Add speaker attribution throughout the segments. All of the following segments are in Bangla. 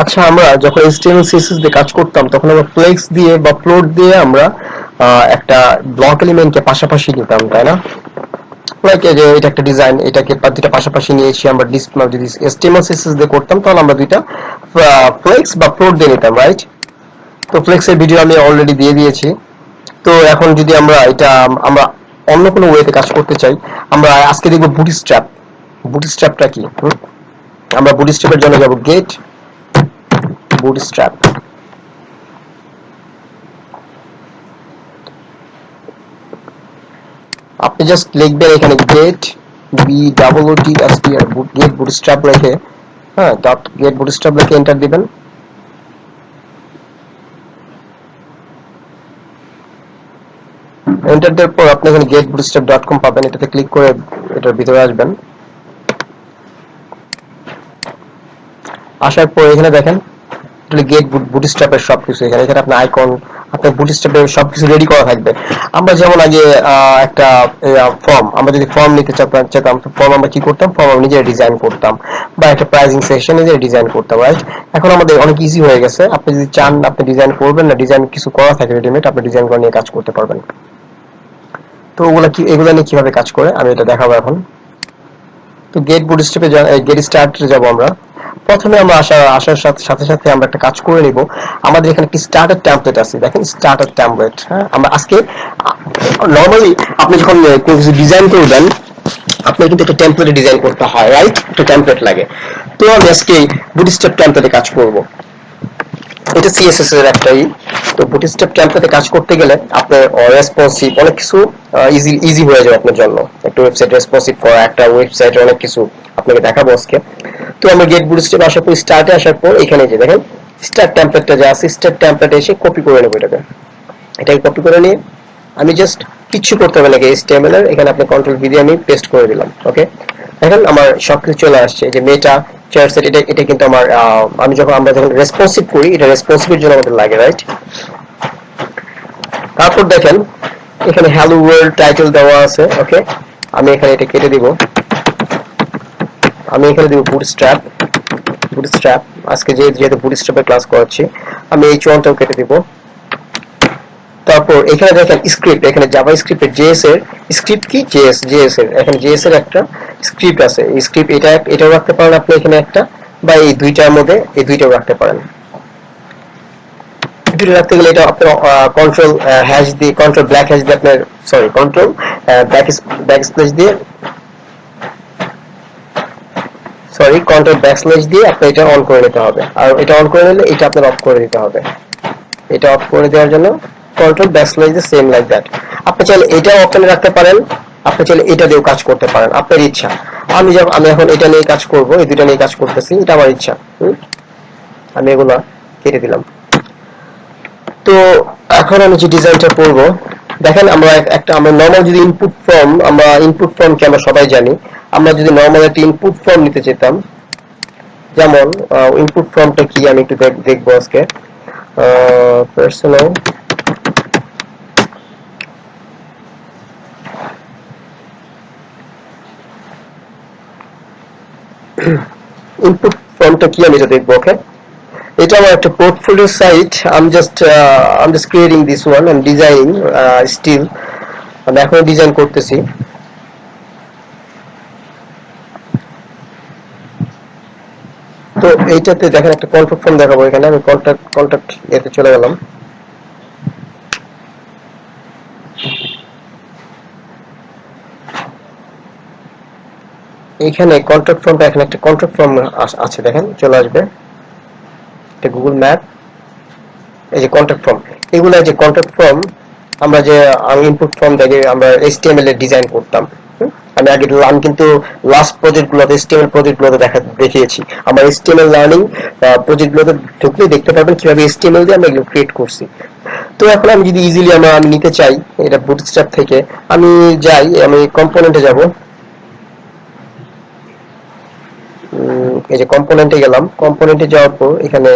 Speaker 1: আচ্ছা, আমরা যখন HTML CSS দিয়ে কাজ করতাম তখন আমরা ফ্লেক্স দিয়ে বা ফ্লোট দিয়ে আমরা একটা ব্লক এলিমেন্টকে পাশাপাশি নিতাম, তাই না? লাইক এই যে এটা একটা ডিজাইন, এটাকে দুইটা পাশাপাশি নিয়েছি আমরা। ডিসপ্লে যদি HTML CSS দিয়ে করতাম তাহলে আমরা দুইটা ফ্লেক্স বা ফ্লোট দিয়ে নিতাম, রাইট? তো ফ্লেক্সের ভিডিও আমি অলরেডি দিয়ে দিয়েছি। তো এখন যদি আমরা এটা আমরা অন্য কোনো ওয়েতে কাজ করতে চাই, আমরা আজকে দেখবো বুটস্ট্র্যাপ। বুটস্ট্র্যাপটা কি? আমরা বুটস্ট্র্যাপের জন্য যাব গেট বুটস্ট্র্যাপ। আপনি জাস্ট লিখবেন এখানে গেট BOOTSTR গেট বুটস্ট্র্যাপ রেখে, হ্যাঁ, ডট গেট বুটস্ট্র্যাপ রেখে এন্টার দিবেন। এন্টার দেওয়ার পর আপনি এখানে getbootstrap.com পাবেন, এটাতে ক্লিক করে এটার ভিতরে আসবেন। আসার পর এখানে দেখেন গেট বুটস্ট্র্যাপের সবকিছু এখানে এখানে আপনার আইকন, আপনার বুটস্ট্র্যাপের সবকিছু রেডি করা থাকবে। আমরা যেমন আগে একটা ফর্ম, আমরা যদি ফর্ম নিতে চাইতাম, ফর্ম আমরা কি করতাম, ফর্ম আমরা নিজেরা ডিজাইন করতাম, বা একটা প্রাইসিং সেকশন নিজেরা ডিজাইন করতাম, রাইট? এখন আমাদের অনেক ইজি হয়ে গেছে। আপনি যদি চান আপনি ডিজাইন করবেন না, ডিজাইন কিছু করা থাকে রেডিমেড, আপনি ডিজাইন করে নিয়ে কাজ করতে পারবেন। তো ওগুলা কি, এগুলা নিয়ে কিভাবে কাজ করে আমি এটা দেখাবো এখন। তো গেট বুটস্ট্র্যাপে গেট স্টার্টে যাব আমরা। প্রথমে আমরা আসার সাথে সাথে আমরা একটা কাজ করে নিব। আমাদের এখানে একটি স্টার্টার টেমপ্লেট আছে, দেখেন স্টার্টার টেমপ্লেট। হ্যাঁ, আমরা আজকে নরমালি আপনি যখন কোনো কিছু ডিজাইন করবেন আপনার কিন্তু একটা টেমপ্লেটে ডিজাইন করতে হয়, রাইট? একটা টেমপ্লেট লাগে। তো আমি আজকে বুটস্ট্র্যাপ টেমপ্লেটে কাজ করব। এটা সিএসএস এর একটাই। তো বুটস্ট্র্যাপ টেমপ্লেটে কাজ করতে গেলে আপনার রেসপন্সিভ অনেক কিছু ইজি হয়ে যাবে আপনার জন্য। একটা ওয়েবসাইট রেসপন্সিভ করা, একটা ওয়েবসাইটে অনেক কিছু আপনাকে দেখাবো আজকে। তো আমরা গেট বুটস্ট্র্যাপ আসার পর স্টার্টে আসার পর এখানে যে দেখেন স্টার্ট টেমপ্লেটটা যা আছে, স্টার্ট টেমপ্লেটে এসে কপি করে নেব এটাকে কপি করে নিয়ে আমি জাস্ট কিচ্ছু করতে হবে না, HTML এর এখানে আপনি কন্ট্রোল ভি দিয়ে আমি পেস্ট করে দিলাম। ওকে, দেখেন আমার সবকিছু চলে আসছে। যে মেটা চার্ট সেট, এটা কিন্তু আমার আমি আমরা যখন রেসপন্সিভ করি, এটা রেসপন্সিভের জন্য আমাদের লাগে, রাইট? তারপর দেখেন এখানে হ্যালো ওয়ার্ল্ড টাইটেল দেওয়া আছে। ওকে, আমি এখানে এটা কেটে দিব। আমি এখানে দিব বুটস্ট্র্যাপ। বুটস্ট্র্যাপ আজকে যেহেতু বুটস্ট্র্যাপের ক্লাস করাচ্ছি, আমি এই চয়নটাও কেটে দিব। তারপর এখানে দেখেন স্ক্রিপ্ট, এখানে জাভা স্ক্রিপ্টের জেএস এর স্ক্রিপ্ট কি, জেএস এর এখানে জেএস এর একটা স্ক্রিপ্ট আছে। এই স্ক্রিপ্ট এটাও রাখতে পারেন আপনি এখানে একটা, বা এই দুইটার মধ্যে এই দুইটাও রাখতে পারেন। দুটো রাখতে গেলে এটা আপনার কন্ট্রোল হ্যাশ দিয়ে, কন্ট্রোল ব্ল্যাক হ্যাশ দিয়ে আপনার, সরি কন্ট্রোল ব্যাক স্ল্যাশ দিয়ে, সরি কন্ট্রোল ব্যাকস্ল্যাশ দিয়ে আপনি এটা অন করে নিতে হবে। আর এটা অন করে নিলে এটা আপনার অফ করে দিতে হবে। এটা অফ করে দেওয়ার জন্য কন্ট্রোল ব্যাকস্ল্যাশ দিয়ে সেম লাইক দ্যাট। আপনি চাইলে এটাও অপশনে রাখতে পারেন, আপনি চাইলে এটা দিয়েও কাজ করতে পারেন, আপনার ইচ্ছা। আমি এখন এটা নিয়ে কাজ করব, এই দুটো নিয়ে কাজ করতেছি, এটা আমার ইচ্ছা। আমি এগুলা কেটে দিলাম। তো এখন আমি যে ডিজাইনটা করব, দেখেন আমরা নরমাল যদি ইনপুট ফর্মকে আমরা সবাই জানি। আমরা যদি নরমাল একটা ইনপুট ফর্ম নিতে যেতাম, যেমন ইনপুট ফর্মটা কি আমি একটু দেখবো আজকে। পার্সোনাল ইনপুট ফর্মটা কি আমি এটা দেখবো। ওকে, এটা আমার একটা portfolio site. I'm just creating this one and designing still আমি এখন ডিজাইন করতেছি। তো এইটাতে দেখেন একটা কন্ট্যাক্ট ফর্ম দেখাবো। এখানে আমি কন্ট্যাক্ট এতে চলে গেলাম। এইখানে কন্ট্যাক্ট ফর্মটা, এখানে একটা কন্ট্যাক্ট ফর্ম আছে, দেখেন চলে আসবে। এটা গুগল ম্যাপ, এই যে কন্ট্যাক্ট ফর্ম, এগুলা যে কন্ট্যাক্ট ফর্ম আমরা যে ইনপুট ফর্ম থেকে আমরা HTML এর ডিজাইন করতাম। আমি কিন্তু লাস্ট প্রজেক্টগুলোতে HTML প্রজেক্টগুলোতে দেখিয়েছি। আমার HTML লার্নিং প্রজেক্টগুলোতে ঢুকলে দেখতে পারবেন কিভাবে HTML দিয়ে আমরা এগুলো ক্রিয়েট করছি। তো এখন আমি যদি ইজিলি আমি নিতে চাই এটা বুটস্ট্র্যাপ থেকে, আমি আমি কম্পোনেন্টে যাব। এই যে কম্পোনেন্টে গেলাম, কম্পোনেন্টে যাওয়ার পর এখানে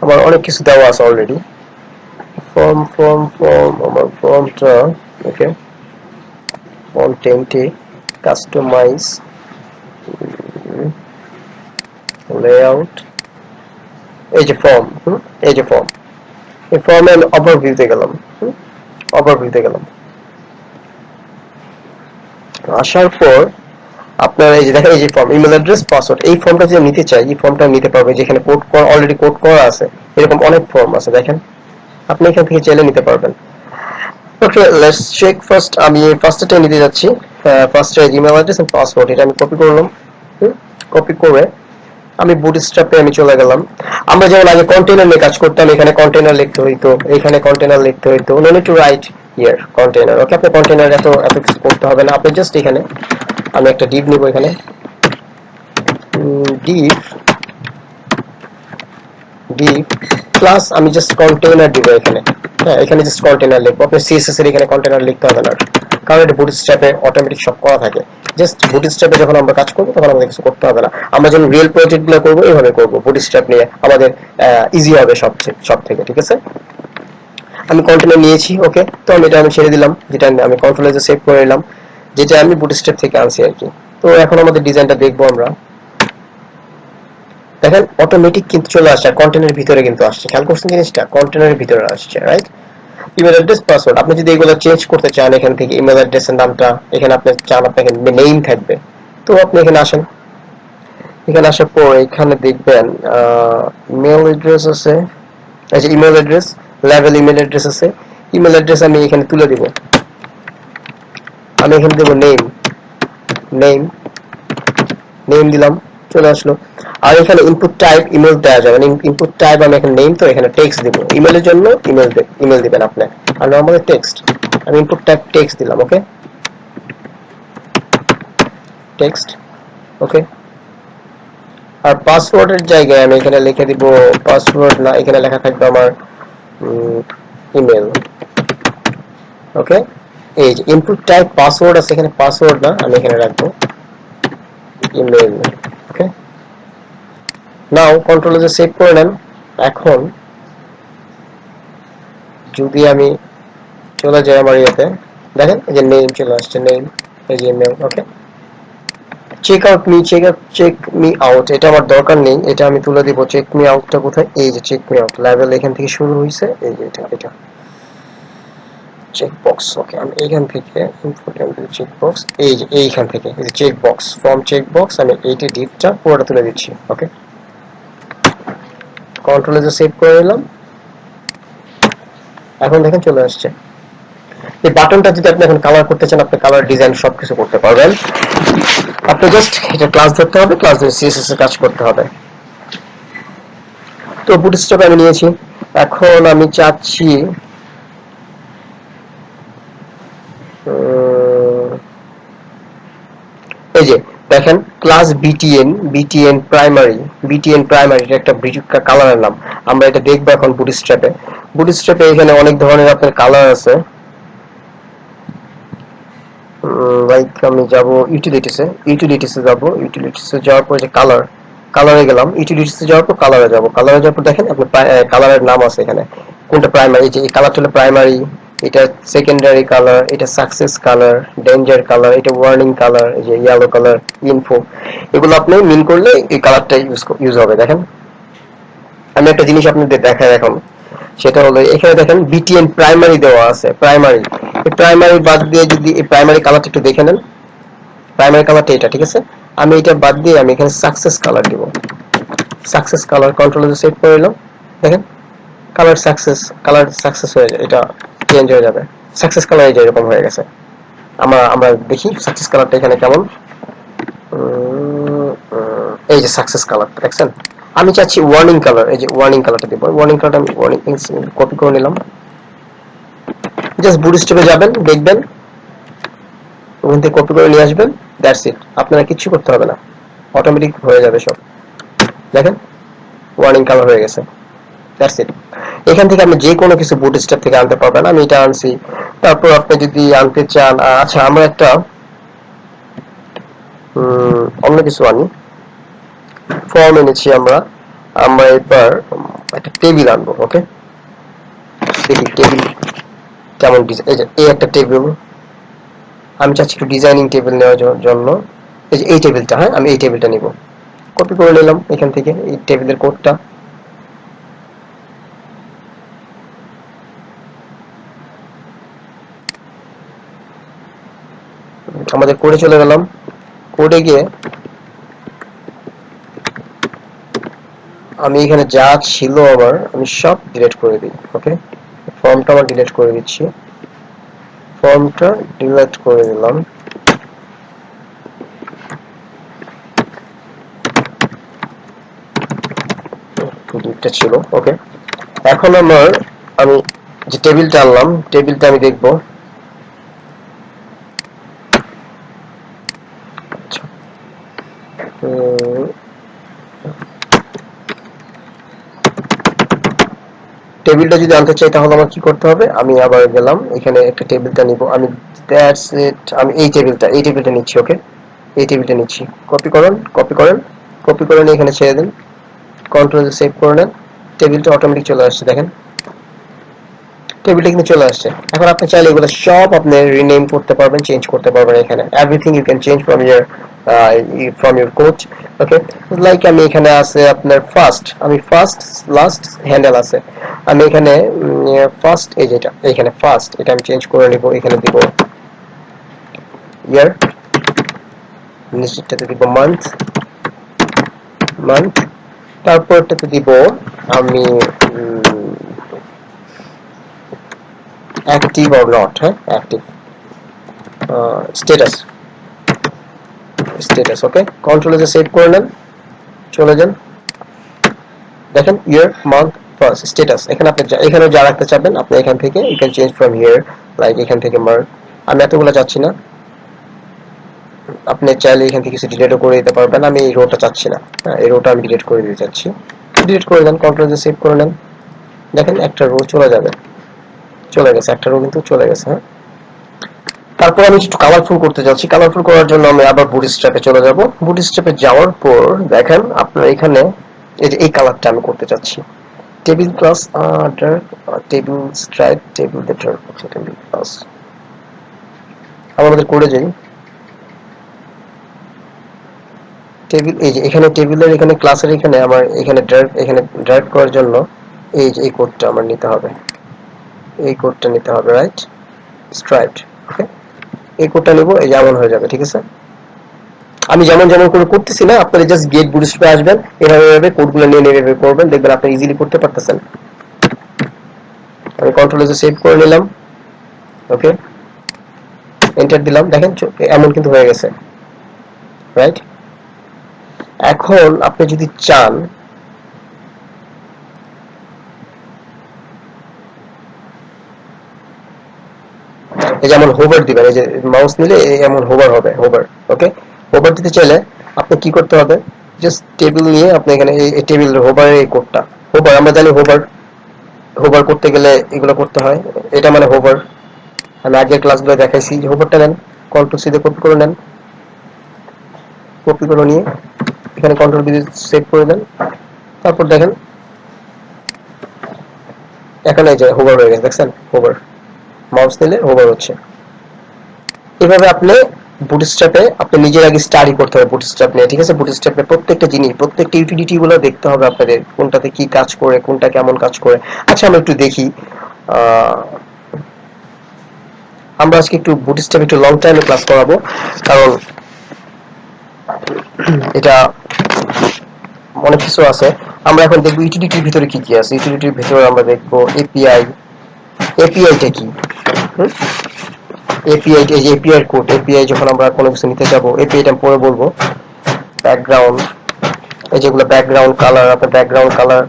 Speaker 1: আমার অনেক কিছু দেওয়া আছে অলরেডি। ফর্ম আমার ফর্মটা, ওকে, কন্টেন্টে কাস্টমাইজ লেআউট, এই যে ফর্ম, এই যে ফর্ম, এই ফর্মে আমি ওভারভিউতে গেলাম, ওভারভিউতে গেলাম। আসার পর আপনার এই যে দেখেন এই যে ফর্ম, ইমেল অ্যাড্রেস, পাসওয়ার্ড, এই ফর্মটা যদি নিতে চাই এই ফর্মটা নিতে পারবে, যেখানে কোড অলরেডি কোড করা আছে, এরকম অনেক ফর্ম আছে দেখেন, আপনি এখান থেকে চাইলে নিতে পারবেন। ওকে, লেটস চেক ফার্স্ট। আমি ফার্স্টটা নিতে যাচ্ছি। ফার্স্টে ইমেল অ্যাড্রেস এন্ড পাসওয়ার্ড, এটা আমি কপি করলাম। কপি করে আমি বুটস্ট্র্যাপে আমি চলে গেলাম। আমরা যেমন আগে কন্টেইনার নিয়ে কাজ করতাম, এখানে কন্টেইনার লিখতে হইতো, এখানে কন্টেইনার লিখতে হইতো, no need to write here container. Okay, আপনি কন্টেইনার এত এত কিছু করতে হবে না, আপনি জাস্ট এখানে আমি একটা ডিভ নিব, এখানে ডিভ ডিভ প্লাস আমি জাস্ট কন্টেইনার দিব এখানে। হ্যাঁ, এখানে জাস্ট কন্টেইনার লিখবো, আপনি সিএসএস এর এখানে কন্টেইনার লিখতে হবে না, কারণ এটা বুটস্ট্র্যাপে অটোমেটিক সব করা থাকে। জাস্ট বুটস্ট্র্যাপে যখন আমরা কাজ করবো তখন আমাদের কিছু করতে হবে না। আমরা যখন রিয়েল প্রজেক্ট গুলো করবো এইভাবে করবো, বুটস্ট্র্যাপ নিয়ে আমাদের ইজি হবে সব থেকে। ঠিক আছে, আমি কন্টেইনার নিয়েছি। ওকে, তো আমি এটা ছেড়ে দিলাম, যেটা আমি কন্ট্রোল এজে সেভ করে নিলাম, যেটা আমি বুটস্ট্র্যাপ থেকে আনছি আর কি। তো এখন আমাদের ডিজাইনটা দেখবো আমরা। দেখেন অটোমেটিক কিন্তু চলে আসছে, কন্টেইনারের ভিতরে কিন্তু আসছে, খেয়াল করছেন জিনিসটা, কন্টেইনারের ভিতরে আসছে, রাইট? ইমেল অ্যাড্রেস, পাসওয়ার্ড, আপনি যদি এগুলো চেঞ্জ করতে চান এখান থেকে, ইমেল অ্যাড্রেসের নামটা এখানে আপনি চান আপনাকে নেম থাকবে, তো আপনি এখানে আসেন। এখানে আসার পর এখানে দেখবেন ইমেল অ্যাড্রেস আছে, এই যে email address, level email address আছে। ইমেল অ্যাড্রেস আমি এখানে তুলে দিব, আমি এখানে দেবো নেম, নেম নেম দিলাম, চলে আসলো। আর এখানে ইনপুট টাইপ ইমেল দেওয়া যাবে, ইনপুট টাইপ আমি এখানে নেম, তো এখানে টেক্সট দিব, ইমেলের জন্য ইমেল দিবেন আপনি, আর নরমালি টেক্সট। আমি ইনপুট টাইপ টেক্সট দিলাম। ওকে, টেক্সট। ওকে, আর পাসওয়ার্ডের জায়গায় আমি এখানে লিখে দিব, পাসওয়ার্ড না, এখানে লেখা থাকবে আমার ইমেল। ওকে, এই যে ইনপুট টাইপ পাসওয়ার্ড আছে, এখানে পাসওয়ার্ড না, আমি এখানে রাখবো ইমেল। ওকে, নাও কন্ট্রোল এ সেভ করে নেন। এখন যদি আমি চলে যাই আমার ইয়েতে, দেখেন এই যে নেম চলে আসছে, নেম, এই যে email. Okay, check out me, check me out, এটা আমার দরকার নেই, এটা আমি তুলে দিব। চেক মি আউটটা কোথায়, এই যে চেক মি আউট লেভেল এখান থেকে শুরু হয়েছে, এই যে এটা চেক বক্স। ওকে, আমি এইখান থেকে ইম্পর্টেন্ট চেক বক্স, এই যে এইখান থেকে এই যে check box, form check box, আমি এইটা ডিপটা পুরোটা তুলে দিচ্ছি। ওকে, কন্ট্রোল এ সেভ করে নিলাম। এখন দেখেন চলে আসছে। এই বাটনটা যদি আপনি এখন কালার করতে চান, আপনি কালার ডিজাইন সবকিছু করতে পারবেন। আপনি জাস্ট এটা ক্লাস ধরতে হবে, ক্লাস ধরে সিএসএস এর কাজ করতে হবে। তো বুটস্ট্র্যাপ আমি নিয়েছি, এখন আমি চাচ্ছি এই যে দেখেন ক্লাস বিটিএন প্রাইমারি, এটা একটা কালারের নাম। আমরা এটা দেখবো এখন বুটস্ট্র্যাপে এখানে অনেক ধরনের আপনার কালার আছে। লাইক আমি যাব ইউটিলিটিসে যাব, ইউটিলিটিসে যাওয়ার পর যে কালারে গেলাম, ইউটিলিটিসে যাওয়ার পর কালারে যাব, কালারে যাওয়ার পর দেখেন আপনি কালারের নাম আছে এখানে, কোনটা প্রাইমারি, এই যে এই কালারটা হলো প্রাইমারি, এটা সেকেন্ডারি কালার, এটা সাকসেস কালার, ডেঞ্জার কালার, এটা ওয়ার্নিং কালার, এই যে ইয়েলো কালার, ইনফো। এগুলো আপনি মিন করলে এই কালারটা ইউজ হবে। দেখেন আমি একটা জিনিস আপনাদের দেখাই এখন, সেটা হলো এখানে দেখেন বিটিএন প্রাইমারি দেওয়া আছে, প্রাইমারি। এই প্রাইমারি বাদ দিয়ে যদি এই প্রাইমারি কালারটা একটু দেখে নেন, প্রাইমারি কালারটা এটা, ঠিক আছে? আমি এটা বাদ দিয়ে আমি এখানে সাকসেস কালার দিব, সাকসেস কালার, কন্ট্রোল এ সেভ করে নিলাম। দেখেন কালার সাকসেস হয়ে যায়, এটা চেঞ্জ হয়ে যাবে, সাকসেস কালার এই যে এরকম হয়ে গেছে। আমরা দেখি সাকসেস কালারটা এখানে কেমন। এই যে সাকসেস কালার দেখছেন। আমি চাচ্ছি ওয়ার্নিং কালার, এই যে ওয়ার্নিং কালারটা দিব, ওয়ার্নিং কালারটা আমি কপি করে নিলাম। জাস্ট বুটস্ট্র্যাপে যাবেন, দেখবেন ওখান থেকে কপি করে নিয়ে আসবেন, দ্যাটস ইট, আপনারা কিচ্ছু করতে হবে না, অটোমেটিক হয়ে যাবে সব। দেখেন ওয়ার্নিং কালার হয়ে গেছে, দ্যাটস ইট। এখান থেকে আপনি যে কোনো কিছু বুটস্ট্র্যাপ থেকে আনতে পারবেন, আমি এটা আনছি। তারপর আপনি যদি আনতে চান, আচ্ছা আমরা একটা অন্য কিছু আনি, ফর্ম এনেছি আমরা এবার একটা টেবিল আনবো। ওকে, দেখি টেবিল কেমন ডিজাইন, এই যে এই একটা টেবিল, আমি চাচ্ছি একটু ডিজাইনিং টেবিল নেওয়ার জন্য, এই যে এই টেবিলটা, হ্যাঁ আমি এই টেবিলটা নিব, কপি করে নিলাম এখান থেকে এই টেবিলের কোডটা। আমাদের কোডে চলে গেলাম, কোডে গিয়ে আমি এখানে যা ছিল আমার আমি সব ডিলিট করে দিই। ওকে, ফর্মটা আমার ডিলিট করে দিচ্ছি, ফর্মটা ডিলিট করে দিলাম। দুটো ছিল। ওকে, এখন আমি যে টেবিলটা আনলাম, টেবিলটা আমি দেখব। টেবিলটা যদি আনতে চাই তাহলে আমার কি করতে হবে, আমি আবার গেলাম এখানে একটা টেবিলটা নিব আমি। দ্যাটস ইট, আমি এই টেবিলটা নিচ্ছি। ওকে, এই টেবিলটা নিচ্ছি, কপি করেন, কপি করেন, কপি করে নিয়ে এখানে ছেড়ে দিন, কন্ট্রোল সেভ করে নেন। টেবিলটা অটোমেটিক চলে আসছে, দেখেন টেবিলটা কিন্তু চলে আসছে। এখন আপনি চাইলে এগুলো সব আপনি রিনেম করতে পারবেন, চেঞ্জ করতে পারবেন। এখানে everything you can change from your code. Okay, like আমি এখানে আছে আপনার ফার্স্ট, আমি ফার্স্ট লাস্ট হ্যান্ডেল আছে, আমি এখানে ফার্স্ট, এই যেটা এখানে ফার্স্ট, এটা আমি চেঞ্জ করে নিব। এখানে দিব ইয়ার, নিচেরটাতে দিব মান্থ, মান্থ, তারপরটাতে দিব আমি অ্যাক্টিভ অর নট, হ্যাঁ অ্যাক্টিভ, স্ট্যাটাস, স্ট্যাটাস। ওকে, কন্ট্রোল সেভ করে নেন, চলে যান, দেখেন ইয়ার, মান্থ, ফার্স্ট, স্ট্যাটাস। এখানে আপনি এখানে যা রাখতে চাবেন আপনি এখান থেকে you can change from here, like এখান থেকে মার্ক। আমি এতগুলো চাচ্ছি না, আপনি চাইলে এখান থেকে কিছু ডিলিটও করে দিতে পারবেন। আমি এই রোটা চাচ্ছি না, হ্যাঁ এই রোটা আমি ডিলিট করে দিতে চাচ্ছি, ডিলিট করে দেন, কন্ট্রোল সেভ করে নেন, দেখেন একটা রো চলে যাবে, চলে গেছে, একটা রো কিন্তু চলে গেছে। হ্যাঁ, তারপর আমি একটু কালারফুল করতে যাচ্ছি। কালারফুল করার জন্য আমি আবার বুটস্ট্র্যাপে চলে যাব। বুটস্ট্র্যাপে যাওয়ার পর দেখেন আপনার এখানে এই যে এই কালারটা আমি করতে চাচ্ছি, table class dark, table stripe, table dark, table class. আমাদের করে যাই টেবিল, এই যে এখানে টেবিলের এখানে ক্লাসের এখানে আমার এখানে ডার্ক, এখানে ডার্ক করার জন্য এই যে এই কোডটা আমার নিতে হবে, এই কোডটা নিতে হবে, রাইট, স্ট্রাইপড। ওকে, এই কোডটা নেব, এই যেমন হয়ে যাবে, ঠিক আছে। আমি যেমন যেমন করে করতেছি না, আপনারা জাস্ট গেট বুটস্ট্র্যাপে আসবেন, এভাবে এভাবে কোডগুলো নিয়ে নিয়ে এভাবে করবেন, দেখবেন আপনি ইজিলি করতে পারতেছেন। আমি কন্ট্রোল সেভ করে নিলাম। ওকে, এন্টার দিলাম, দেখেন এমন কিন্তু হয়ে গেছে, রাইট। এখন আপনি যদি চান যেমন হোভার দিবেন, এই যে মাউস নিলে এমন হোভার হবে, হোভার। ওকে, হোভার দিতে চাইলে আপনি কি করতে হবে, জাস্ট টেবিল নিয়ে আপনি এখানে এই টেবিল হোভারের এই কোডটা, হোভার আমরা জানি হোভার, হোভার করতে গেলে এগুলো করতে হয়, এটা মানে হোভার। আমি আগের ক্লাসগুলো দেখাইছি যে হোভারটা নেন, কন্ট্রোল সি দিয়ে কপি করে নেন, কপি করে নিয়ে এখানে কন্ট্রোল বি সেভ করে দেন, তারপর দেখেন এখানে এই যে হোভার হয়ে গেছে, দেখছেন হোভার, মাউস নিলে হোভার হচ্ছে। এভাবে আপনি বুটস্ট্র্যাপে আপনি নিজের আগে স্টাডি করতে হবে বুটস্ট্র্যাপ নিয়ে, ঠিক আছে। বুটস্ট্র্যাপে প্রত্যেকটা জিনিস, প্রত্যেকটা ইউটিলিটি গুলো দেখতে হবে আপনাদের, কোনটাতে কি কাজ করে, কোনটা কেমন কাজ করে। আচ্ছা আমরা একটু দেখি, আমরা আজকে একটু বুটস্ট্র্যাপ একটু লং টাইমে ক্লাস করাবো, কারণ এটা অনেক কিছু আছে। আমরা এখন দেখবো ইউটিলিটির ভিতরে কি কি আছে। ইউটিলিটির ভিতরে আমরা দেখবো এপিআই, এপিআইটা কি, এপিআই, এই যে এপিআই কোড, এপিআই যখন আমরা কোনো কিছু নিতে যাব, এপিআইটা পরে বলবো। ব্যাকগ্রাউন্ড, এই যেগুলো ব্যাকগ্রাউন্ড কালার, আপনার ব্যাকগ্রাউন্ড কালার,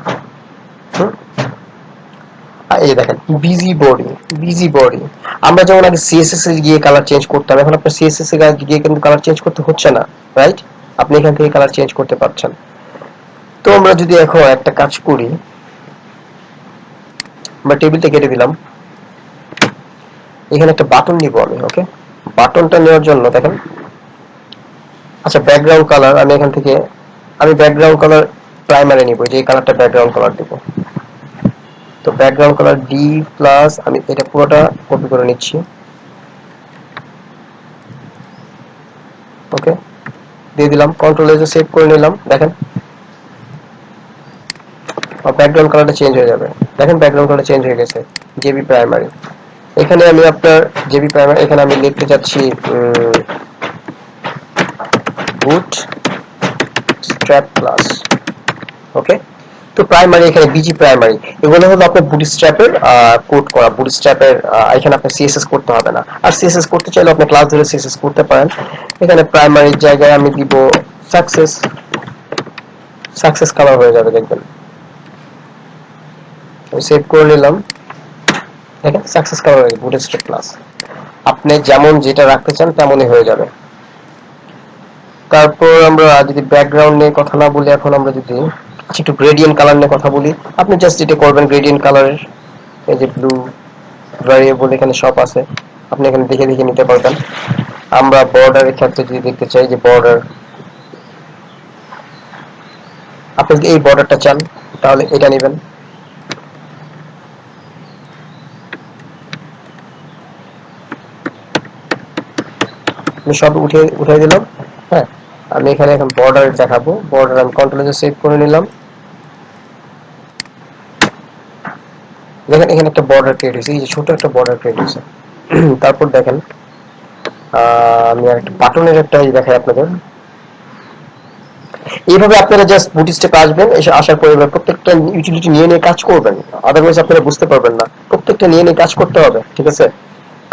Speaker 1: এই দেখেন বিজি বডি, বিজি বডি। আমরা যেমন আগে সিএসএস এ গিয়ে কালার চেঞ্জ করতাম, এখন আপনার সিএসএস এ গিয়ে কিন্তু কালার চেঞ্জ করতে হচ্ছে না, রাইট। আপনি এখান থেকে কালার চেঞ্জ করতে পারছেন। তো আমরা যদি এখন একটা কাজ করি, আমরা টেবিলটা কেটে দিলাম, এখানে একটা বাটন নিব আমি। ওকে, বাটনটা নেওয়ার জন্য দেখেন, আচ্ছা ব্যাকগ্রাউন্ড কালার আমি এখান থেকে, আমি ব্যাকগ্রাউন্ড কালার প্রাইমারি নিব, যে কালারটা ব্যাকগ্রাউন্ড কালার দিব। তো ব্যাকগ্রাউন্ড কালার ডি প্লাস, আমি এটা পুরোটা কপি করে নিচ্ছি। ওকে, দিয়ে দিলাম, কন্ট্রোল এ সেভ করে নিলাম, দেখেন ব্যাকগ্রাউন্ড কালারটা চেঞ্জ হয়ে যাবে, দেখেন ব্যাকগ্রাউন্ড কালার চেঞ্জ হয়ে গেছে, জেবি প্রাইমারি। এখানে আমি আপনার জেবি প্রাইমারি, এখানে আমি লিখতে চাচ্ছি বুট স্ট্র্যাপ ক্লাস। ওকে, তো প্রাইমারি এখানে বিজি প্রাইমারি এগুলো হলো আপনার বুটস্ট্র্যাপের কোড করা। বুটস্ট্র্যাপের এখানে আপনার সিএসএস করতে হবে না, আর সিএসএস করতে চাইলে আপনি ক্লাস ধরে সিএসএস করতে পারেন। এখানে প্রাইমারির জায়গায় আমি দিব সাকসেস। সাকসেস কালার হয়ে যাবে, দেখবেন। আমি সেভ করে নিলাম, দেখেন সাকসেস কালার হয়ে গেছে বুটস্ট্র্যাপ ক্লাস। আপনি যেমন যেটা রাখতে চান তেমনই হয়ে যাবে। তারপর আমরা যদি ব্যাকগ্রাউন্ড নিয়ে কথা না বলি, এখন আমরা যদি একটু গ্রেডিয়েন্ট কালার নিয়ে কথা বলি, আপনি জাস্ট এটা করবেন গ্রেডিয়েন্ট কালারের, এই যে ব্লু ভ্যারিয়েবল এখানে সব আছে, আপনি এখানে দেখে দেখে নিতে পারবেন। আমরা বর্ডারের ক্ষেত্রে যদি দেখতে চাই, যে বর্ডার, আপনি যদি এই বর্ডারটা চান তাহলে এটা নেবেন। আমি সব উঠিয়ে দিলাম। হ্যাঁ, আমি এখানে এখন বর্ডার দেখাবো। বর্ডার আমি কন্ট্রোলে সেভ করে নিলাম। দেখেন এখানে একটা বর্ডার ক্রিয়েট হয়েছে, এই যে ছোট একটা বর্ডার ক্রিয়েট হয়েছে। তারপর দেখেন আমি আর একটা বাটনের একটা দেখাই আপনাদের। এইভাবে আপনারা জাস্ট বুটস্ট্র্যাপে আসবেন, এসে আসার পরে প্রত্যেকটা ইউটিলিটি নিয়ে নিয়ে কাজ করবেন, আদারওয়াইজ আপনারা বুঝতে পারবেন না। প্রত্যেকটা নিয়ে নিয়ে কাজ করতে হবে, ঠিক আছে?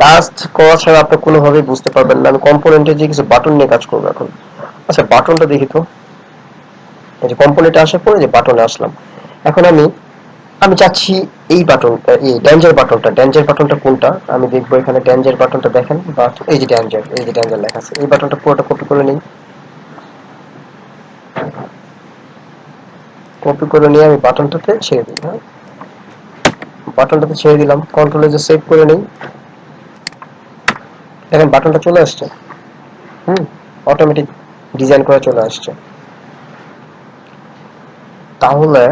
Speaker 1: কাজ করা ছাড়া আপনি কোনোভাবেই বুঝতে পারবেন না। আমি কম্পোনেন্টে যে কিছু বাটন নিয়ে কাজ করবো এখন। আচ্ছা, বাটনটা দেখি তো। এই যে কম্পোনেন্টে আসার পরে যে বাটনে আসলাম, এখন আমি চাচ্ছি এই বাটনটা, এই ড্যাঞ্জার বাটনটা। ড্যাঞ্জার বাটনটা কোনটা আমি দেখবো। এখানে ড্যাঞ্জার বাটনটা দেখেন, এই যে ড্যাঞ্জার, এই যে ড্যাঞ্জার লেখা আছে, এই বাটনটা পুরোটা কপি করে নিই। কপি করে নিয়ে আমি বাটনটাতে ছেড়ে দিই। হ্যাঁ, বাটনটাতে ছেড়ে দিলাম, কন্ট্রোলে যে সেভ করে নেই। দেখেন বাটনটা চলে আসছে। অটোমেটিক ডিজাইন করে চলে আসছে। তাহলে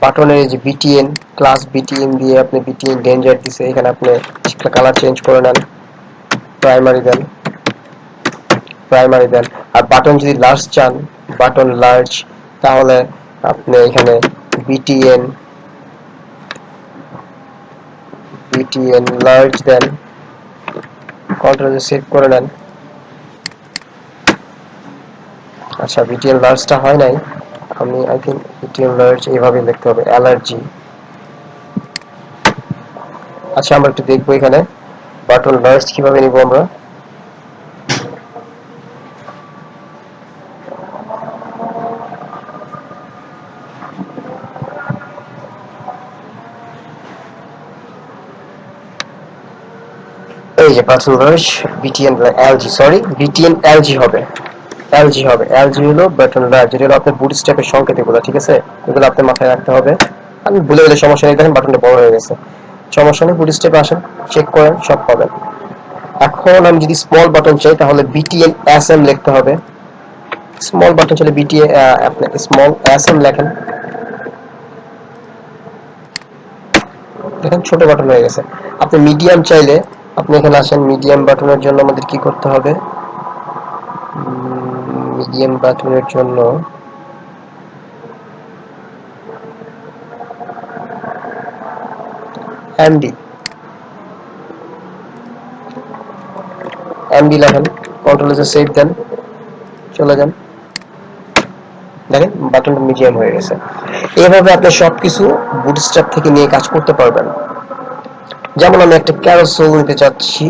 Speaker 1: বাটনের যে বিটিএন ক্লাস, বিটিএন দিয়ে আপনি বিটিএন ডেঞ্জার দিছে, এখানে আপনি কালার চেঞ্জ করে নেন, প্রাইমারি দেন, প্রাইমারি দেন। আর বাটন যদি লার্জ চান, বাটন লার্জ, তাহলে আপনি এখানে বিটিএন বিটিএন লার্জ দেন, কন্ট্রোল সেভ করে নেন। আচ্ছা, বিটিএন লার্জটা হয় নাই, আমি আই থিঙ্ক বিটিএন লার্জ এইভাবে লিখতে হবে, অ্যালার্জি। আচ্ছা, আমরা একটু দেখবো এখানে বাটন লার্জ কিভাবে নিব আমরা। এই যে button large, BTN LG, sorry BTN LG হবে, এলজি হবে। এলজি হলো বাটন লার্জ, যেটা হলো আপনার বুটস্ট্র্যাপের সংকেত এগুলো, ঠিক আছে? এগুলো আপনার মাথায় রাখতে হবে। আমি ভুলে গেলে সমস্যা নেই, দেখেন বাটনটা বড় হয়ে গেছে, সমস্যা নেই। বুটস্ট্র্যাপে আসেন, চেক করেন, সব পাবেন। এখন আমি যদি স্মল বাটন চাই, তাহলে বিটিএন এসএম লিখতে হবে। স্মল বাটন চাইলে বিটিএন, আপনি স্মল এসএম লেখেন, দেখেন ছোট বাটন হয়ে গেছে। আপনি মিডিয়াম চাইলে আপনি এখানে আসেন। মিডিয়াম বাটনের জন্য আমাদের কি করতে হবে? মিডিয়াম বাটনের জন্য এমডি, এমডি লেখেন, কন্ট্রোল সেভ দেন, চলে যান। দেখেন বাটনটা মিডিয়াম হয়ে গেছে। এইভাবে আপনি সবকিছু বুটস্ট্র্যাপ থেকে নিয়ে কাজ করতে পারবেন। যেমন আমি একটা ক্যারোসেল নিতে চাচ্ছি,